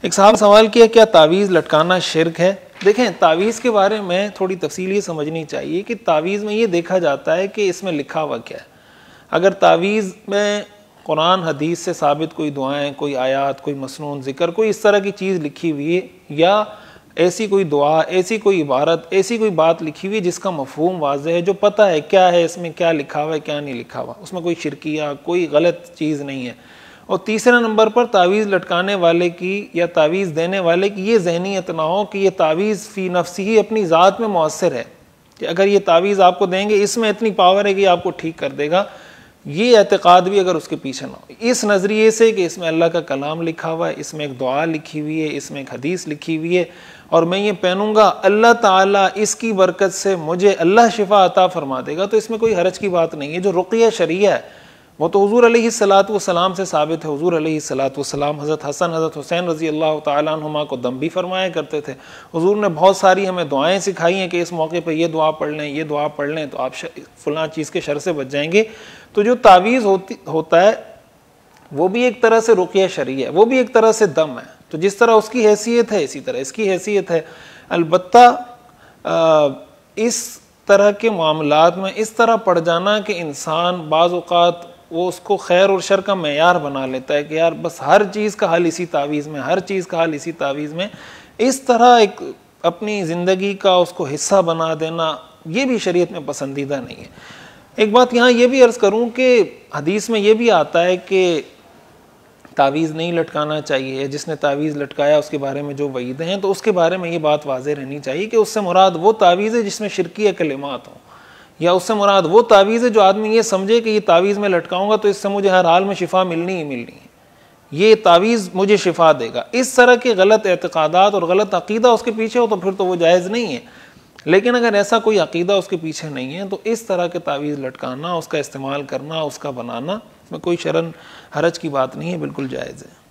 एक साहब सवाल किया, क्या तावीज़ लटकाना शिर्क है? देखें, तावीज़ के बारे में थोड़ी तफसील ये समझनी चाहिए कि तावीज़ में ये देखा जाता है कि इसमें लिखा हुआ क्या है। अगर तावीज़ में कुरान हदीस से साबित कोई दुआएं, कोई आयात, कोई मसनून ज़िक्र, कोई इस तरह की चीज़ लिखी हुई है, या ऐसी कोई दुआ, ऐसी कोई इबारत, ऐसी कोई बात लिखी हुई है जिसका मफहूम वाज़ेह है, जो पता है क्या है इसमें, क्या लिखा हुआ है क्या नहीं लिखा हुआ, उसमें कोई शिरकिया, कोई गलत चीज़ नहीं है। और तीसरे नंबर पर तावीज़ लटकाने वाले की या तावीज़ देने वाले की ये ज़हनीत ना हो कि ये तावीज़ फ़ी नफ्सी ही अपनी ज़ात में मौसर है, कि अगर ये तावीज़ आपको देंगे इसमें इतनी पावर है कि आपको ठीक कर देगा। ये एतक़ाद भी अगर उसके पीछे ना हो, इस नज़रिए से कि इसमें अल्लाह का कलाम लिखा हुआ है, इसमें एक दुआ लिखी हुई है, इसमें एक हदीस लिखी हुई है, और मैं ये पहनूंगा अल्लाह ताला इसकी बरकत से मुझे अल्लाह शिफा अता फरमा देगा, तो इसमें कोई हरज की बात नहीं है। जो रुक़िया शरिया है वो तो हुज़ूर अलैहिस्सलाम से साबित है। हुज़ूर अलैहिस्सलाम हज़रत हसन हज़रत हुसैन रज़ी अल्लाह तआला अन्हुमा को दम भी फरमाया करते थे। हुज़ूर ने बहुत सारी हमें दुआएं सिखाई हैं कि इस मौके पर ये दुआ पढ़ लें, ये दुआ पढ़ लें तो आप फ़लाँ चीज़ के शर से बच जाएंगे। तो जो तावीज़ होता है वो भी एक तरह से रुक़िया शरिया है, वो भी एक तरह से दम है। तो जिस तरह उसकी हैसियत है इसी तरह इसकी हैसियत है। अलबत्ता इस तरह के मामलात में इस तरह पड़ जाना कि इंसान बाज़ औक़ात वो उसको खैर और शर का मेयार बना लेता है कि यार बस हर चीज़ का हल इसी तावीज़ में, हर चीज़ का हल इसी तावीज़ में, इस तरह एक अपनी ज़िंदगी का उसको हिस्सा बना देना, ये भी शरीयत में पसंदीदा नहीं है। एक बात यहाँ ये भी अर्ज़ करूँ कि हदीस में ये भी आता है कि तावीज़ नहीं लटकाना चाहिए, जिसने तावीज़ लटकाया उसके बारे में जो वईदें हैं, तो उसके बारे में ये बात वाज़ेह रहनी चाहिए कि उससे मुराद वो तावीज़ है जिसमें शिरकी कलिमात हों, या उससे मुराद वो तावीज़ है जो आदमी ये समझे कि ये तावीज़ में लटकाऊंगा तो इससे मुझे हर हाल में शिफा मिलनी ही मिलनी है, ये तावीज़ मुझे शिफा देगा। इस तरह के गलत एतक़ादात और गलत अक़ीदा उसके पीछे हो तो फिर तो वो जायज़ नहीं है। लेकिन अगर ऐसा कोई अक़ीदा उसके पीछे नहीं है तो इस तरह के तावीज़ लटकाना, उसका इस्तेमाल करना, उसका बनाना, इसमें कोई शरन हरज की बात नहीं है, बिल्कुल जायज़ है।